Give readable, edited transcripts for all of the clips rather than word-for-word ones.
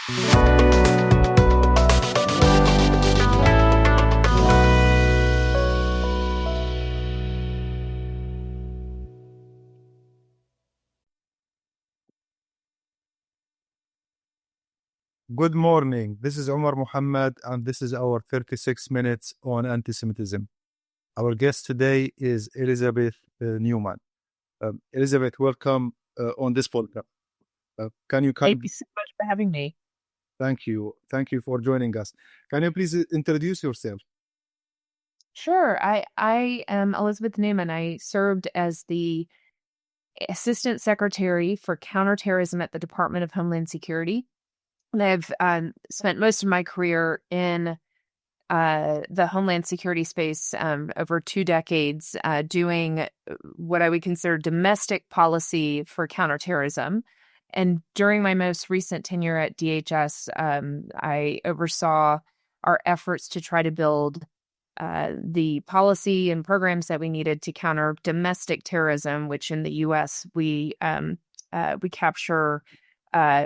Good morning. This is Omar Muhammad, and this is our 36 minutes on anti-Semitism. Our guest today is Elizabeth Neumann. Elizabeth, welcome on this podcast. Can you Thank you so much for having me. Thank you. Thank you for joining us. Can you please introduce yourself? Sure. I am Elizabeth Neumann. I served as the Assistant Secretary for Counterterrorism at the Department of Homeland Security. And I've spent most of my career in the Homeland Security space over 2 decades, doing what I would consider domestic policy for counterterrorism. And during my most recent tenure at DHS, I oversaw our efforts to try to build the policy and programs that we needed to counter domestic terrorism, which in the U.S. we capture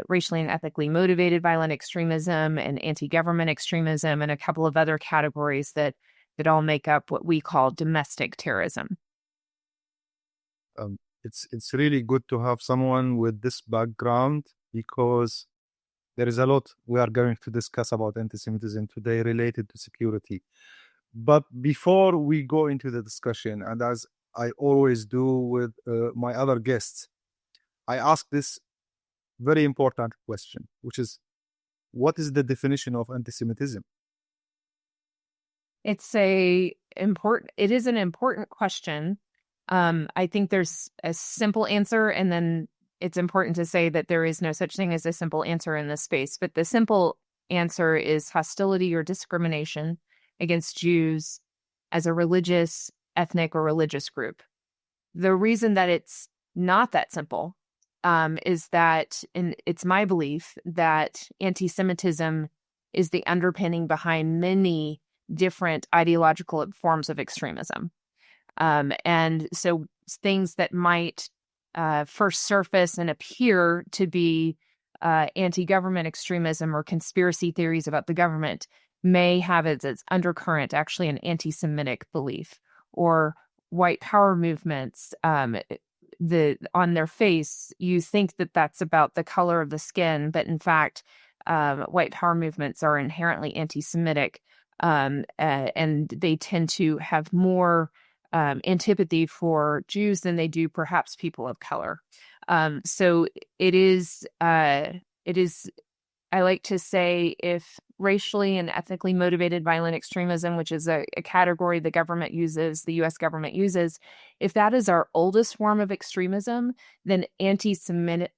racially and ethically motivated violent extremism and anti-government extremism and a couple of other categories that all make up what we call domestic terrorism. It's really good to have someone with this background, because there is a lot we are going to discuss about anti-Semitism today related to security. But before we go into the discussion, and as I always do with my other guests, I ask this very important question, which is, what is the definition of anti-Semitism? It is an important question. I think there's a simple answer, and then it's important to say that there is no such thing as a simple answer in this space. But the simple answer is hostility or discrimination against Jews as a religious, ethnic, or religious group. The reason that it's not that simple is that, and it's my belief, that anti-Semitism is the underpinning behind many different ideological forms of extremism. And so things that might first surface and appear to be anti-government extremism or conspiracy theories about the government may have as its undercurrent actually an anti-Semitic belief, or white power movements. On their face, you think that that's about the color of the skin, but in fact, white power movements are inherently anti-Semitic, and they tend to have more antipathy for Jews than they do perhaps people of color. So it is, I like to say, if racially and ethnically motivated violent extremism, which is a category the government uses, the U.S. government uses, if that is our oldest form of extremism, then anti-Semitism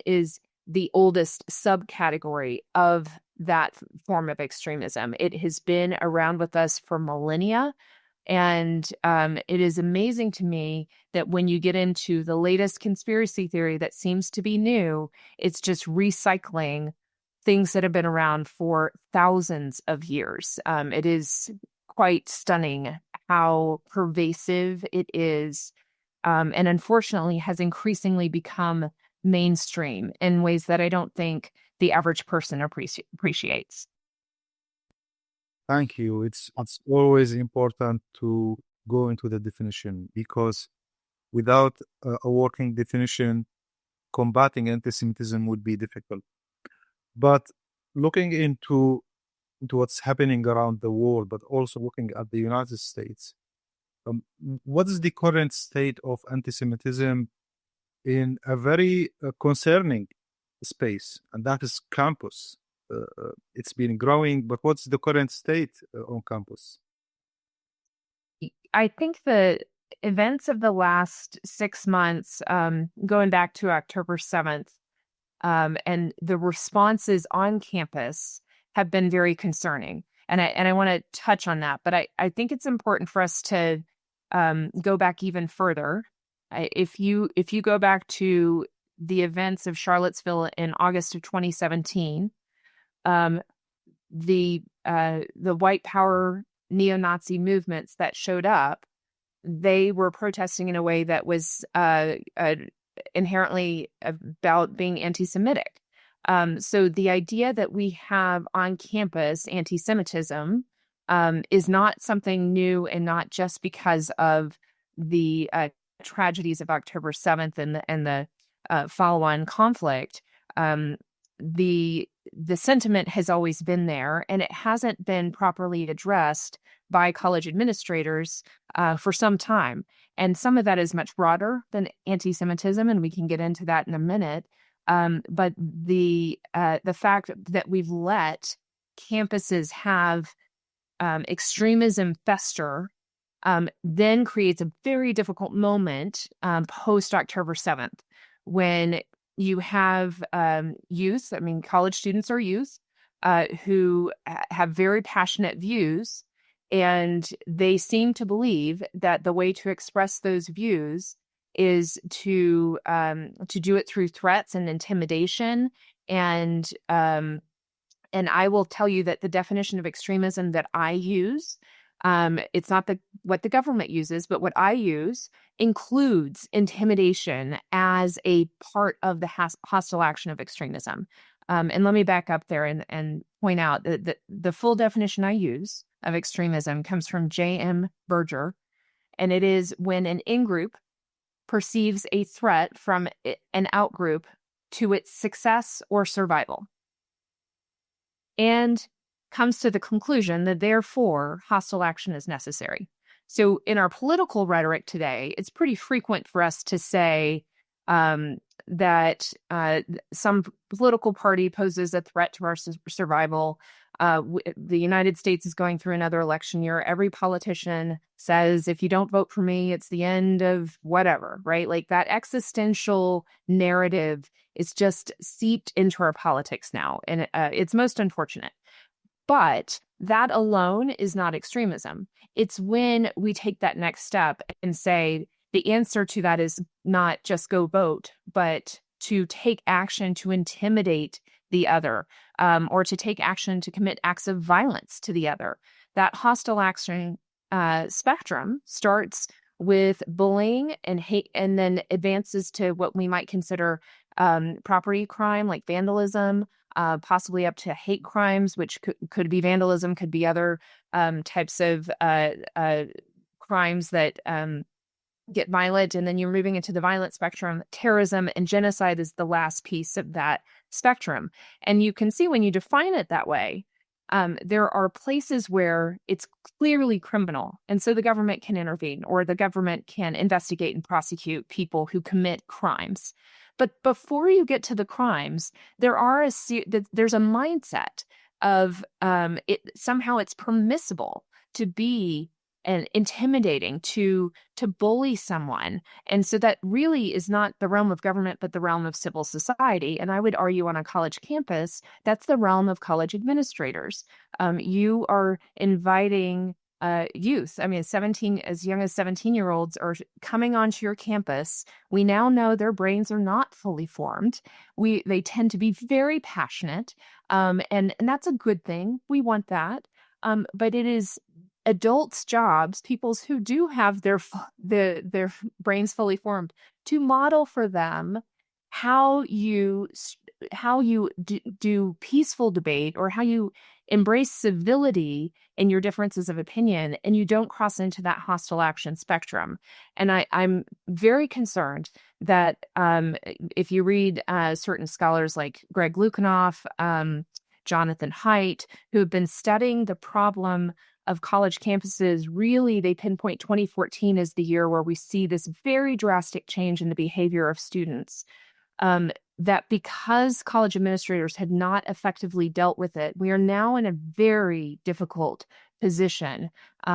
is the oldest subcategory of that form of extremism. It has been around with us for millennia. And it is amazing to me that when you get into the latest conspiracy theory that seems to be new, it's just recycling things that have been around for thousands of years. It is quite stunning how pervasive it is, and unfortunately has increasingly become mainstream in ways that I don't think the average person appreciates. Thank you. It's always important to go into the definition, because without a working definition, combating anti-Semitism would be difficult. But looking into what's happening around the world, but also looking at the United States, what is the current state of anti-Semitism in a very concerning space, and that is campus? It's been growing, but what's the current state on campus? I think the events of the last 6 months, going back to October 7th, and the responses on campus have been very concerning. And I want to touch on that, but I think it's important for us to go back even further. If you go back to the events of Charlottesville in August of 2017, the white power neo-Nazi movements that showed up, they were protesting in a way that was inherently about being anti-Semitic. So the idea that we have on campus anti-Semitism is not something new, and not just because of the tragedies of October 7th and the follow-on conflict. Um, the sentiment has always been there, and it hasn't been properly addressed by college administrators for some time. And some of that is much broader than anti-Semitism, and we can get into that in a minute. But the fact that we've let campuses have extremism fester then creates a very difficult moment post October 7th, when you have youth, I mean, college students are youth, who have very passionate views, and they seem to believe that the way to express those views is to do it through threats and intimidation. And I will tell you that the definition of extremism that I use, it's not what the government uses, but what I use includes intimidation as a part of the hostile action of extremism. And let me back up there and point out that the full definition I use of extremism comes from J.M. Berger, and it is when an in-group perceives a threat from an out-group to its success or survival, and comes to the conclusion that therefore hostile action is necessary. So in our political rhetoric today, it's pretty frequent for us to say that some political party poses a threat to our survival. The United States is going through another election year. Every politician says, if you don't vote for me, it's the end of whatever, right? Like, that existential narrative is just seeped into our politics now. And it's most unfortunate. But that alone is not extremism. It's when we take that next step and say the answer to that is not just go vote, but to take action to intimidate the other, or to take action to commit acts of violence to the other. That hostile action spectrum starts with bullying and hate, and then advances to what we might consider property crime, like vandalism, possibly up to hate crimes, which could be vandalism, could be other types of crimes that get violent. And then you're moving into the violent spectrum. Terrorism and genocide is the last piece of that spectrum. And you can see when you define it that way, there are places where it's clearly criminal. And so the government can intervene, or the government can investigate and prosecute people who commit crimes. But before you get to the crimes, there's a mindset of somehow it's permissible to be and intimidating, to bully someone. And so that really is not the realm of government, but the realm of civil society. And I would argue on a college campus, that's the realm of college administrators. You are inviting youth. I mean, as young as 17-year-olds are coming onto your campus. We now know their brains are not fully formed. They tend to be very passionate, and that's a good thing. We want that. But it is adults' jobs, peoples who do have their brains fully formed, to model for them how you do peaceful debate, or how you embrace civility in your differences of opinion, and you don't cross into that hostile action spectrum. And I'm very concerned that if you read certain scholars like Greg Lukianoff, Jonathan Haidt, who have been studying the problem of college campuses, really they pinpoint 2014 as the year where we see this very drastic change in the behavior of students. That because college administrators had not effectively dealt with it, we are now in a very difficult position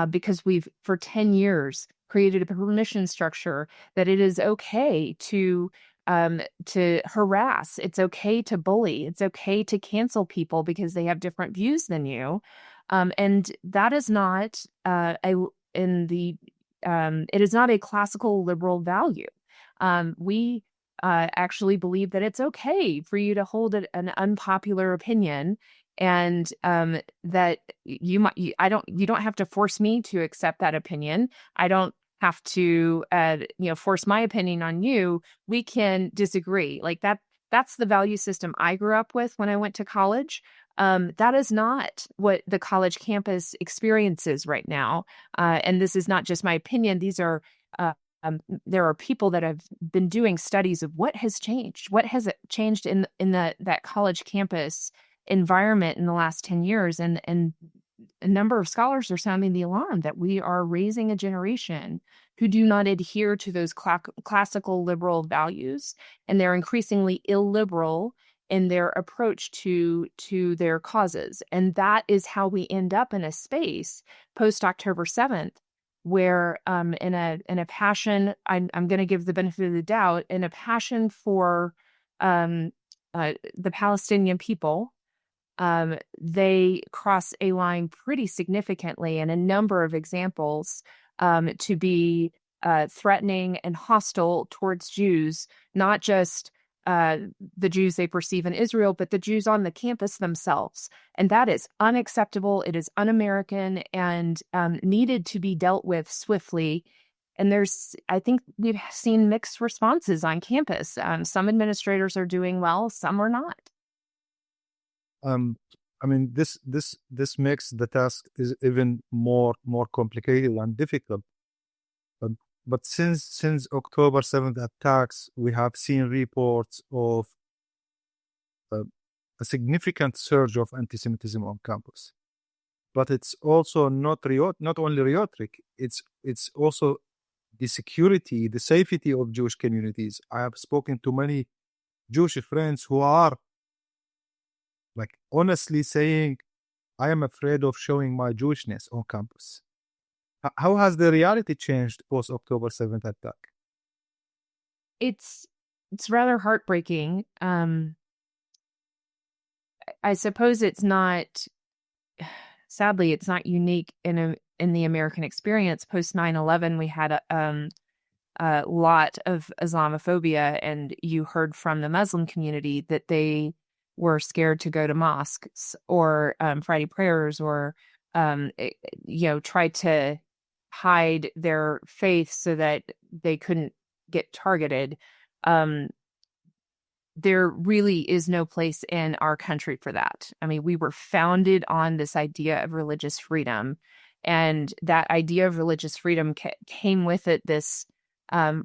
because we've, for 10 years, created a permission structure that it is okay to harass, it's okay to bully, it's okay to cancel people because they have different views than you. And that is not it is not a classical liberal value. We actually believe that it's okay for you to hold an unpopular opinion, and that you don't have to force me to accept that opinion. I don't have to force my opinion on you. We can disagree like that. that's the value system I grew up with when I went to college. That is not what the college campus experiences right now. And this is not just my opinion. These are there are people that have been doing studies of what has changed. What has it changed in that college campus environment in the last 10 years? And a number of scholars are sounding the alarm that we are raising a generation who do not adhere to those classical liberal values, and they're increasingly illiberal in their approach to their causes. And that is how we end up in a space post October 7th, where in a passion, I'm going to give the benefit of the doubt, in a passion for the Palestinian people, they cross a line pretty significantly in a number of examples, to be threatening and hostile towards Jews, not just the Jews they perceive in Israel, but the Jews on the campus themselves. And that is unacceptable. It is un-American and needed to be dealt with swiftly. And I think we've seen mixed responses on campus. Some administrators are doing well, some are not. I mean, this makes the task is even more complicated and difficult. But since October 7th attacks, we have seen reports of a significant surge of anti-Semitism on campus. But it's also not only rhetoric. It's also the security, the safety of Jewish communities. I have spoken to many Jewish friends who are like honestly saying, I am afraid of showing my Jewishness on campus. How has the reality changed post October 7th attack? It's rather heartbreaking. I suppose it's not, sadly, it's not unique in the American experience. Post 9/11, we had a lot of Islamophobia, and you heard from the Muslim community that they were scared to go to mosques or Friday prayers, or tried to hide their faith so that they couldn't get targeted. There really is no place in our country for that. I mean, we were founded on this idea of religious freedom, and that idea of religious freedom came with it this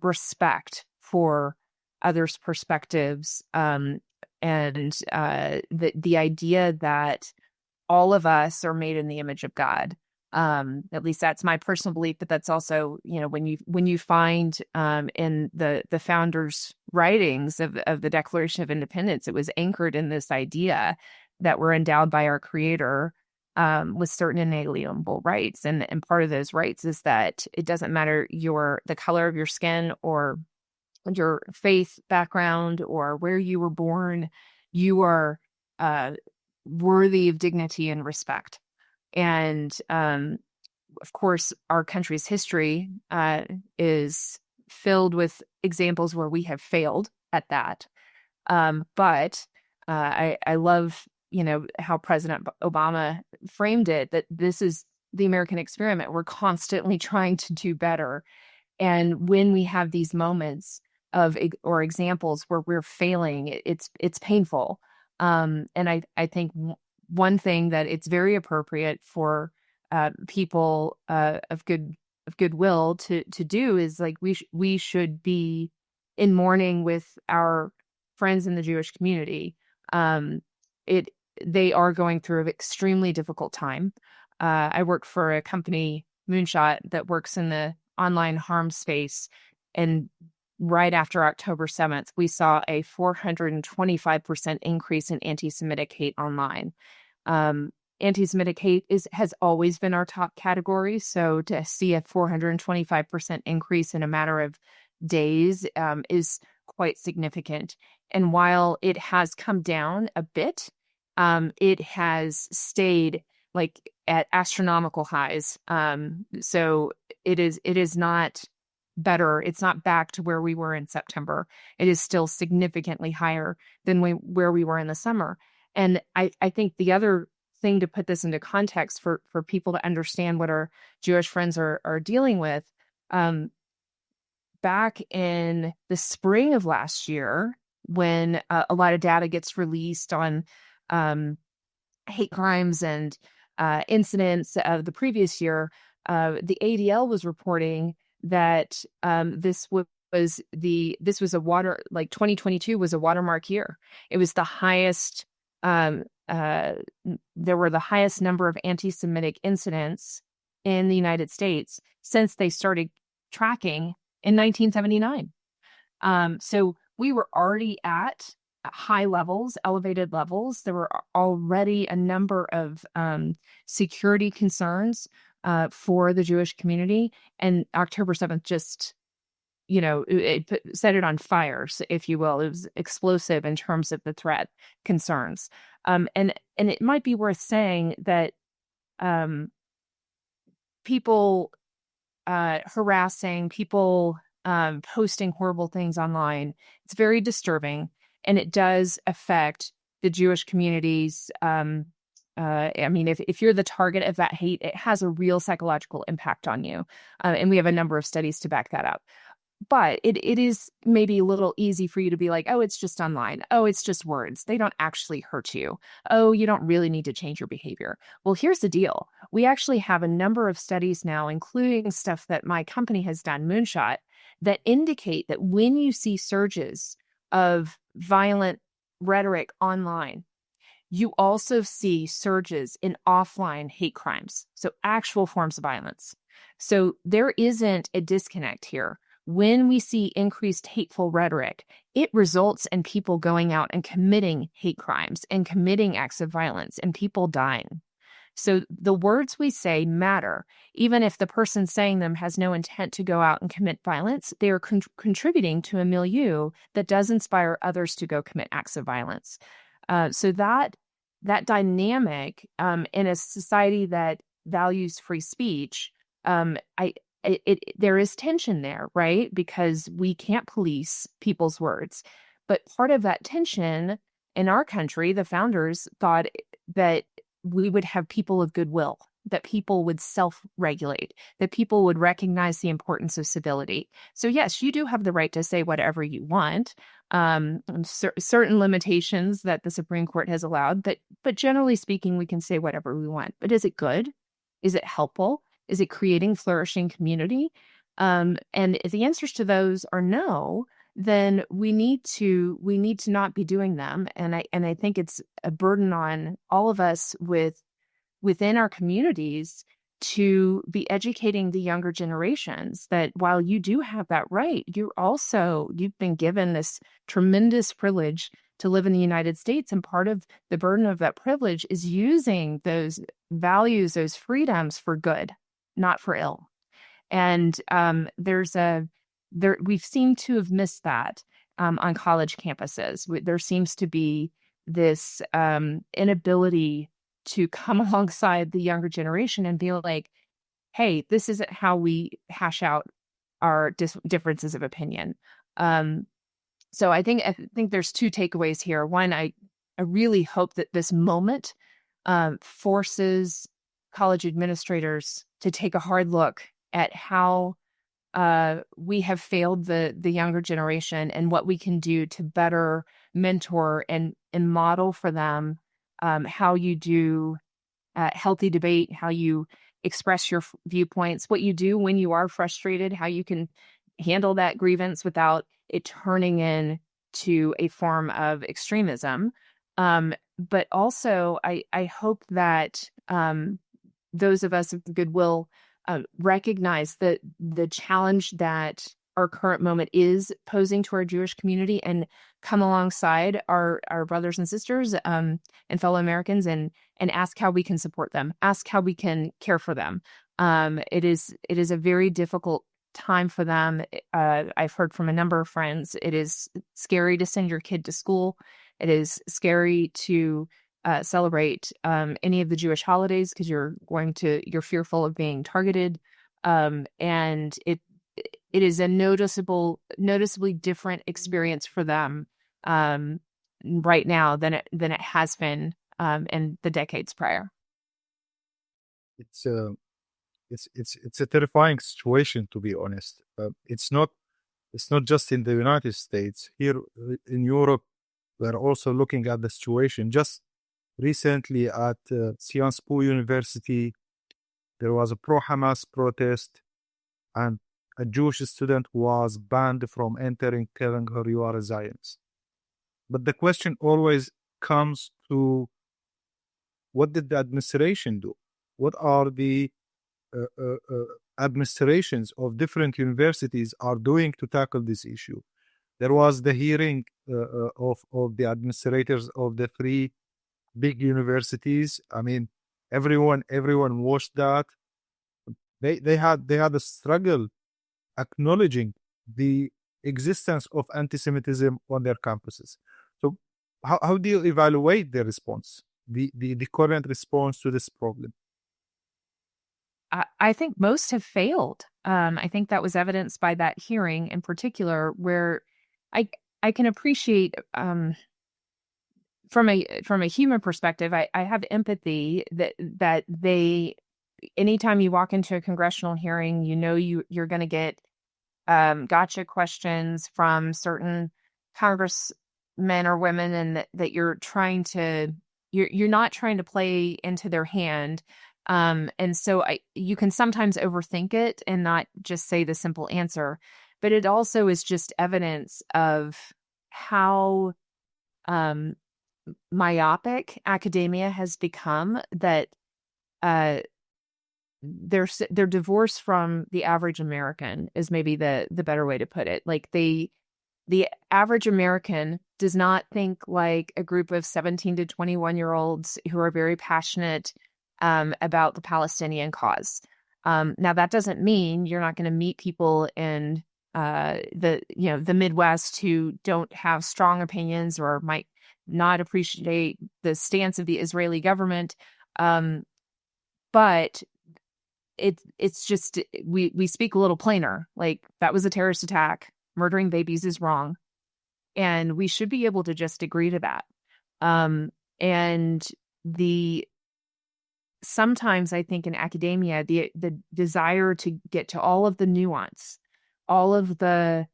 respect for others' perspectives, and the idea that all of us are made in the image of God. At least that's my personal belief, but that's also, when you find in the founders' writings of the Declaration of Independence, it was anchored in this idea that we're endowed by our Creator with certain inalienable rights, and part of those rights is that it doesn't matter the color of your skin or your faith background or where you were born, you are worthy of dignity and respect. And of course, our country's history is filled with examples where we have failed at that. But I love, how President Obama framed it, that this is the American experiment. We're constantly trying to do better. And when we have these moments or examples where we're failing, it's painful. And I think one thing that it's very appropriate for people of goodwill to do is, like, we should be in mourning with our friends in the Jewish community. They are going through an extremely difficult time. I work for a company, Moonshot, that works in the online harm space, and right after October 7th, we saw a 425% increase in anti-Semitic hate online. Anti-Semitic hate has always been our top category. So to see a 425% increase in a matter of days is quite significant. And while it has come down a bit, it has stayed like at astronomical highs. So it is not better. It's not back to where we were in September. It is still significantly higher than where we were in the summer. And I think the other thing to put this into context for people to understand what our Jewish friends are dealing with, back in the spring of last year, when a lot of data gets released on hate crimes and incidents of the previous year, the ADL was reporting that this was a water, like 2022 was a watermark year. It was the highest. There were the highest number of anti-Semitic incidents in the United States since they started tracking in 1979. So we were already at high levels, elevated levels. There were already a number of security concerns for the Jewish community, and October 7th just, set it on fire, if you will. It was explosive in terms of the threat concerns. And it might be worth saying that people harassing, people posting horrible things online, it's very disturbing, and it does affect the Jewish communities. I mean, if you're the target of that hate, it has a real psychological impact on you. And we have a number of studies to back that up. But it is maybe a little easy for you to be like, oh, it's just online. Oh, it's just words. They don't actually hurt you. Oh, you don't really need to change your behavior. Well, here's the deal. We actually have a number of studies now, including stuff that my company has done, Moonshot, that indicate that when you see surges of violent rhetoric online, you also see surges in offline hate crimes, so actual forms of violence. So there isn't a disconnect here. When we see increased hateful rhetoric, it results in people going out and committing hate crimes and committing acts of violence and people dying. So the words we say matter. Even if the person saying them has no intent to go out and commit violence, they are contributing to a milieu that does inspire others to go commit acts of violence. So that dynamic in a society that values free speech, there is tension there, right? Because we can't police people's words. But part of that tension in our country, the founders thought that we would have people of goodwill, that people would self-regulate, that people would recognize the importance of civility. So yes, you do have the right to say whatever you want. Certain limitations that the Supreme Court has allowed, but generally speaking, we can say whatever we want. But is it good? Is it helpful? Is it creating flourishing community? And if the answers to those are no, then we need to not be doing them. And I think it's a burden on all of us within our communities to be educating the younger generations that while you do have that right, you've been given this tremendous privilege to live in the United States. And part of the burden of that privilege is using those values, those freedoms for good, not for ill. And we seem to have missed that on college campuses. There seems to be this inability to come alongside the younger generation and be like, hey, this isn't how we hash out our differences of opinion. So I think there's two takeaways here. One, I really hope that this moment forces college administrators to take a hard look at how we have failed the younger generation and what we can do to better mentor and model for them how you do healthy debate, how you express your viewpoints, what you do when you are frustrated, how you can handle that grievance without it turning into a form of extremism. But also, I hope that those of us of goodwill recognize that the challenge that our current moment is posing to our Jewish community and come alongside our brothers and sisters and fellow Americans and ask how we can support them, ask how we can care for them. It is a very difficult time for them. I've heard from a number of friends, it is scary to send your kid to school. It is scary to celebrate any of the Jewish holidays because you're fearful of being targeted. And it is a noticeably different experience for them right now than it has been in the decades prior. It's a terrifying situation, to be honest. It's not It's not just in the United States. Here in Europe, we're also looking at the situation. Just recently at Sciences Po University, there was a pro-Hamas protest, and a Jewish student was banned from entering, telling her you are a Zionist. But the question always comes to, what did the administration do? What are the administrations of different universities are doing to tackle this issue? There was the hearing of the administrators of the three big universities. I mean, everyone watched that. They had a struggle acknowledging the existence of anti-Semitism on their campuses. So how do you evaluate the response, the current response to this problem? I think most have failed. I think that was evidenced by that hearing in particular, where I I can appreciate from a human perspective. I have empathy that they, anytime you walk into a congressional hearing, you know you're going to get gotcha questions from certain congressmen or women, and that you're trying to you're not trying to play into their hand. And so you can sometimes overthink it and not just say the simple answer, but it also is just evidence of how myopic academia has become, that uh, they're divorced from the average American is maybe the better way to put it. Like the average American does not think like a group of 17 to 21-year-olds who are very passionate about the Palestinian cause. Now that doesn't mean you're not going to meet people in the Midwest who don't have strong opinions or might not appreciate the stance of the Israeli government. But it's just we speak a little plainer. Like, that was a terrorist attack. Murdering babies is wrong, and we should be able to just agree to that. And sometimes I think in academia, the desire to get to all of the nuance, all of the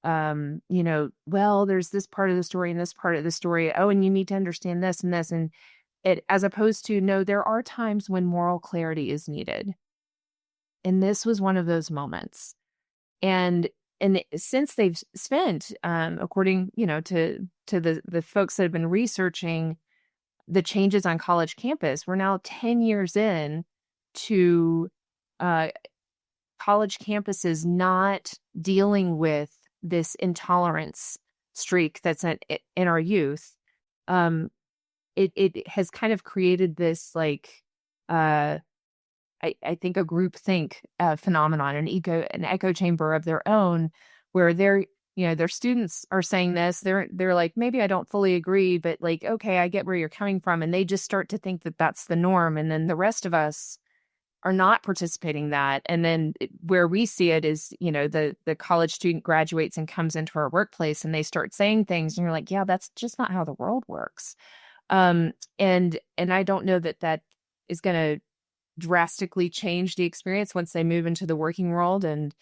well, there's this part of the story and this part of the story. Oh, and you need to understand this and this, and it, as opposed to, no, there are times when moral clarity is needed. And this was one of those moments. And since they've spent, according, to the folks that have been researching the changes on college campus, we're now 10 years in to college campuses not dealing with this intolerance streak that's in our youth. It has kind of created this, like, I think a groupthink phenomenon, an echo chamber of their own, where their students are saying this. They're like, maybe I don't fully agree, but like, okay, I get where you're coming from, and they just start to think that that's the norm, and then the rest of us are not participating that. And then where we see it is, the college student graduates and comes into our workplace, and they start saying things, and you're like, yeah, that's just not how the world works. And I don't know that is going to drastically change the experience once they move into the working world and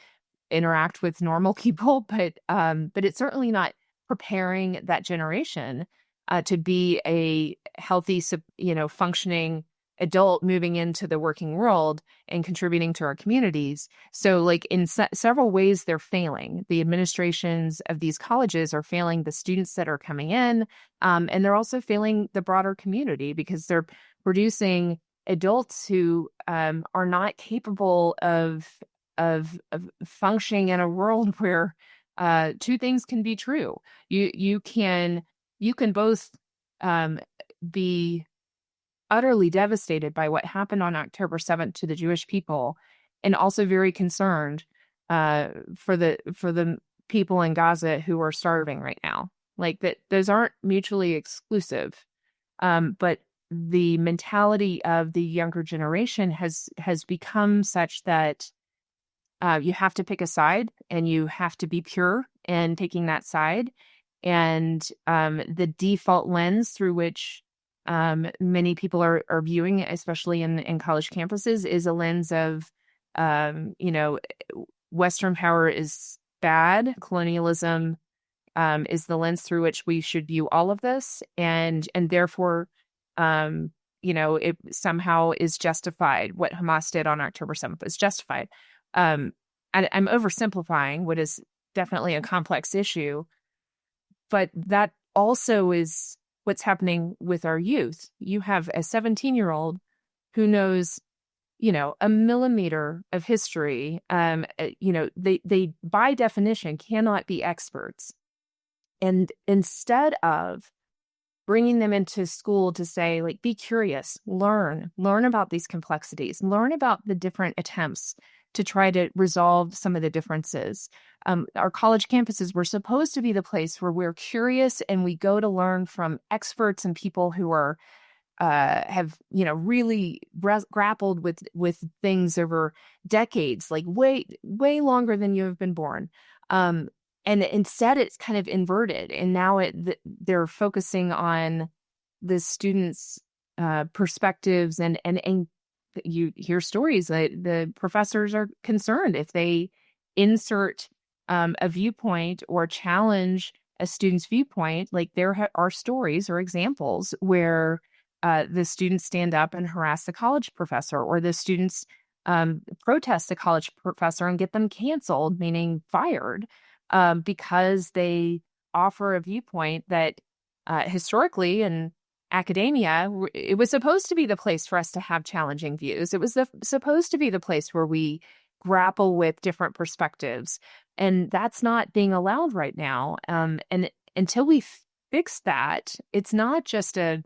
interact with normal people, but it's certainly not preparing that generation to be a healthy, functioning adult moving into the working world and contributing to our communities. So, like, in several ways, they're failing. The administrations of these colleges are failing the students that are coming in, and they're also failing the broader community, because they're producing adults who are not capable of functioning in a world where two things can be true. You can both be utterly devastated by what happened on October 7th to the Jewish people, and also very concerned for the people in Gaza who are starving right now. Like, that, those aren't mutually exclusive. But the mentality of the younger generation has become such that you have to pick a side, and you have to be pure in taking that side. And the default lens through which many people are viewing it, especially in college campuses, is a lens of, Western power is bad. Colonialism is the lens through which we should view all of this, and therefore, it somehow is justified. What Hamas did on October 7th is justified. And I'm oversimplifying what is definitely a complex issue, but that also is what's happening with our youth. You have a 17-year-old who knows, a millimeter of history. They by definition cannot be experts. And instead of bringing them into school to say, like, be curious, learn about these complexities, learn about the different attempts to try to resolve some of the differences. Our college campuses were supposed to be the place where we're curious and we go to learn from experts and people who are have really grappled with things over decades, like way longer than you have been born. And instead, it's kind of inverted, and now they're focusing on the students' perspectives, and you hear stories that the professors are concerned if they insert a viewpoint or challenge a student's viewpoint. Like, there are stories or examples where the students stand up and harass the college professor, or the students protest the college professor and get them canceled, meaning fired, because they offer a viewpoint that historically in academia, it was supposed to be the place for us to have challenging views. It was supposed to be the place where we grapple with different perspectives. And that's not being allowed right now. And until we fix that, it's not just a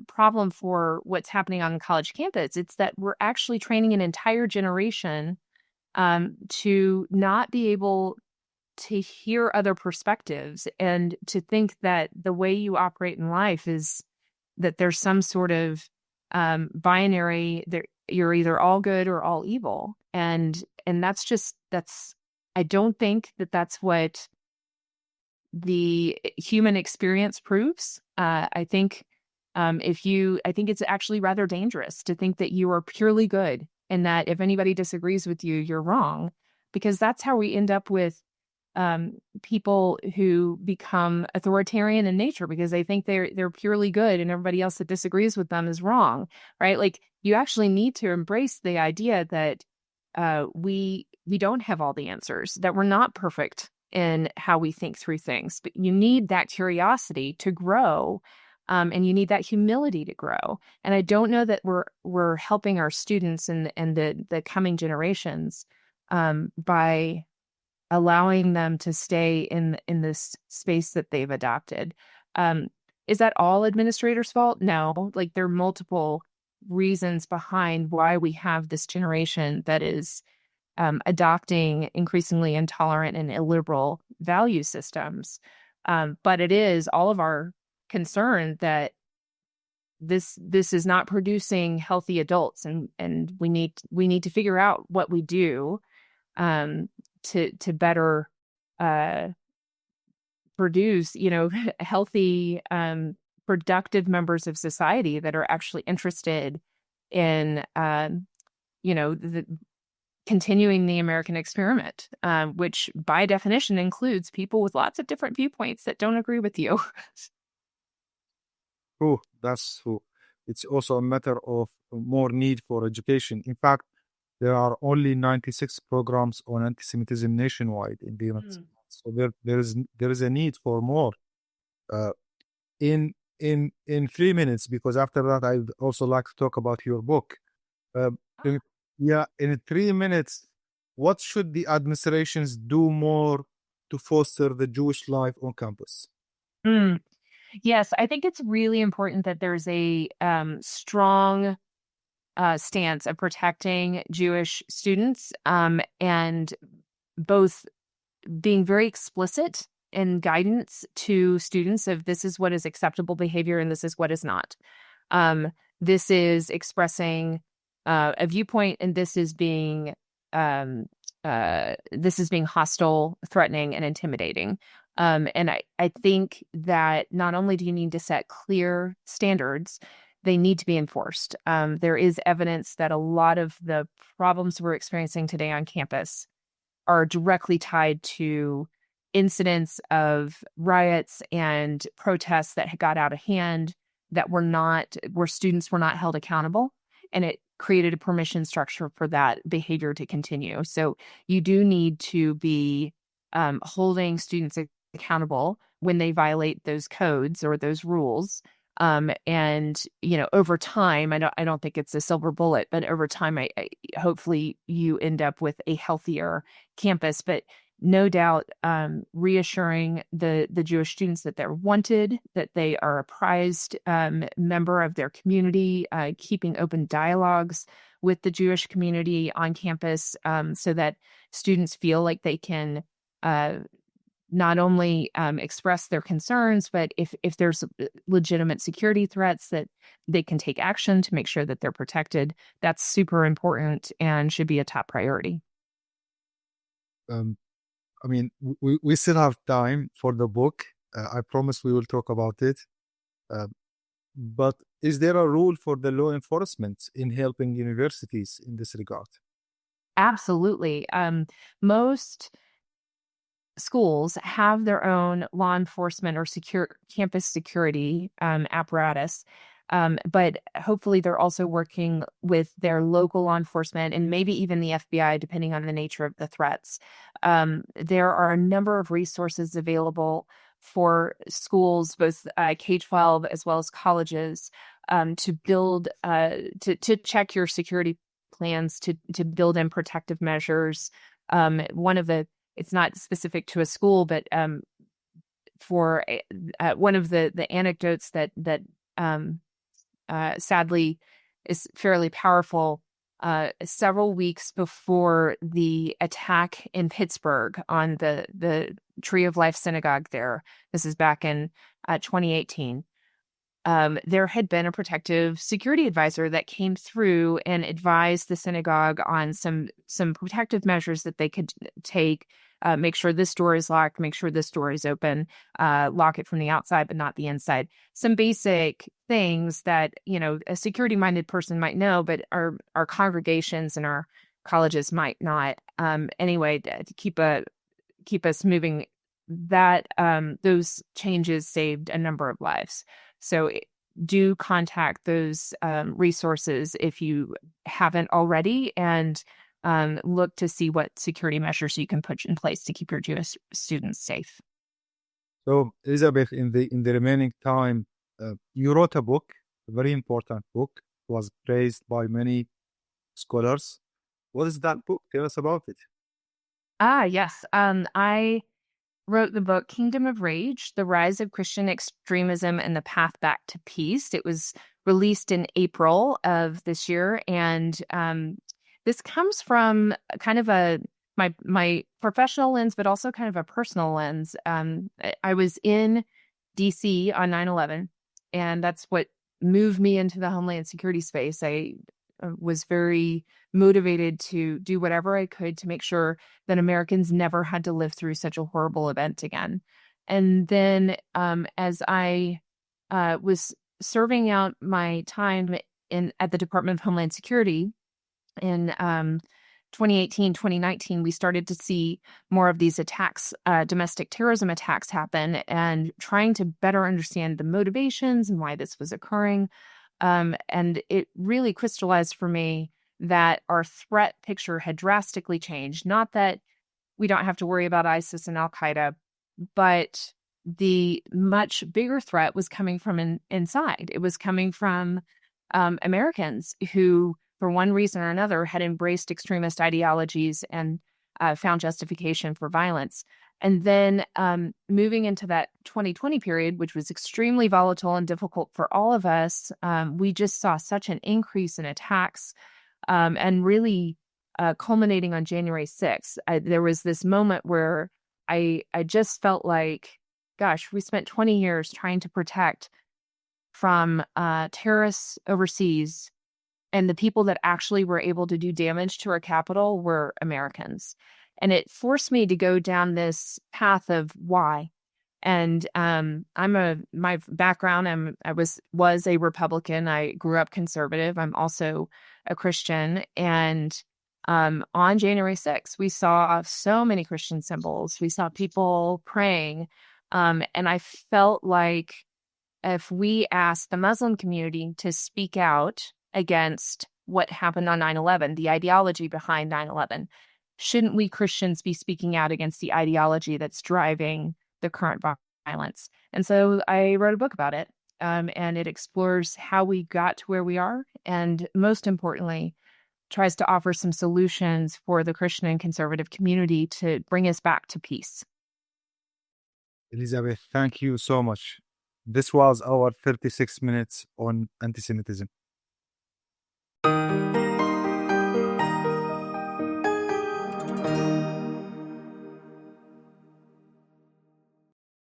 problem for what's happening on college campus. It's that we're actually training an entire generation to not be able to hear other perspectives, and to think that the way you operate in life is that there's some sort of binary, that you're either all good or all evil. And that's I don't think that that's what the human experience proves. I think it's actually rather dangerous to think that you are purely good, and that if anybody disagrees with you, you're wrong, because that's how we end up with people who become authoritarian in nature, because they think they're purely good and everybody else that disagrees with them is wrong, right? Like, you actually need to embrace the idea that we don't have all the answers, that we're not perfect in how we think through things, but you need that curiosity to grow, and you need that humility to grow. And I don't know that we're helping our students and the coming generations by allowing them to stay in this space that they've adopted. Is that all administrators' fault? No. Like, there are multiple reasons behind why we have this generation that is adopting increasingly intolerant and illiberal value systems. But it is all of our concern that this is not producing healthy adults, and we need to figure out what we do to better produce, healthy, productive members of society that are actually interested in, continuing the American experiment, which by definition includes people with lots of different viewpoints that don't agree with you. True, that's true. It's also a matter of more need for education. In fact, there are only 96 programs on anti-Semitism nationwide in the United States. So there is a need for more. In 3 minutes, because after that I'd also like to talk about your book. In 3 minutes, what should the administrations do more to foster the Jewish life on campus? Yes, I think it's really important that there's a strong stance of protecting Jewish students, and both being very explicit in guidance to students of this is what is acceptable behavior and this is what is not. This is expressing a viewpoint, and this is being hostile, threatening, and intimidating. And I think that not only do you need to set clear standards, they need to be enforced. There is evidence that a lot of the problems we're experiencing today on campus are directly tied to incidents of riots and protests that got out of hand where students were not held accountable. And it created a permission structure for that behavior to continue. So you do need to be holding students accountable when they violate those codes or those rules. And over time, I don't think it's a silver bullet, but over time, hopefully you end up with a healthier campus. But no doubt, reassuring the Jewish students that they're wanted, that they are a prized member of their community, keeping open dialogues with the Jewish community on campus, so that students feel like they can not only express their concerns, but if there's legitimate security threats, that they can take action to make sure that they're protected. That's super important and should be a top priority. I mean, we still have time for the book. I promise we will talk about it. But is there a rule for the law enforcement in helping universities in this regard? Absolutely. Most schools have their own law enforcement or campus security apparatus. But hopefully they're also working with their local law enforcement and maybe even the FBI, depending on the nature of the threats. There are a number of resources available for schools, both K-12 as well as colleges, to build, to check your security plans, to build in protective measures. It's not specific to a school, but for one of the anecdotes that sadly is fairly powerful. Several weeks before the attack in Pittsburgh on the Tree of Life Synagogue there, this is back in 2018, there had been a protective security advisor that came through and advised the synagogue on some protective measures that they could take. Make sure this door is locked, make sure this door is open, lock it from the outside, but not the inside. Some basic things that, a security-minded person might know, but our congregations and our colleges might not. Anyway, to keep us moving, that those changes saved a number of lives. So do contact those resources if you haven't already, and look to see what security measures you can put in place to keep your Jewish students safe. So, Elizabeth, in the remaining time, you wrote a book, a very important book, was praised by many scholars. What is that book? Tell us about it. Yes. I wrote the book Kingdom of Rage, The Rise of Christian Extremism and the Path Back to Peace. It was released in April of this year, and this comes from kind of my professional lens, but also kind of a personal lens. I was in DC on 9/11, and that's what moved me into the Homeland Security space. I was very motivated to do whatever I could to make sure that Americans never had to live through such a horrible event again. And then as I was serving out my time at the Department of Homeland Security in 2018, 2019, we started to see more of these attacks, domestic terrorism attacks happen, and trying to better understand the motivations and why this was occurring. And it really crystallized for me that our threat picture had drastically changed. Not that we don't have to worry about ISIS and Al-Qaeda, but the much bigger threat was coming from inside. It was coming from Americans who, for one reason or another, had embraced extremist ideologies and found justification for violence. And then moving into that 2020 period, which was extremely volatile and difficult for all of us, we just saw such an increase in attacks, and really culminating on January 6th. There was this moment where I just felt like, gosh, we spent 20 years trying to protect from terrorists overseas, and the people that actually were able to do damage to our capital were Americans. And it forced me to go down this path of why. And my background, I was a Republican. I grew up conservative. I'm also a Christian. And On January 6th, we saw so many Christian symbols. We saw people praying. And I felt like if we asked the Muslim community to speak out against what happened on 9/11, the ideology behind 9/11, shouldn't we Christians be speaking out against the ideology that's driving the current violence? And so I wrote a book about it, and it explores how we got to where we are, and most importantly, tries to offer some solutions for the Christian and conservative community to bring us back to peace. Elizabeth, thank you so much. This was our 36 minutes on anti-Semitism.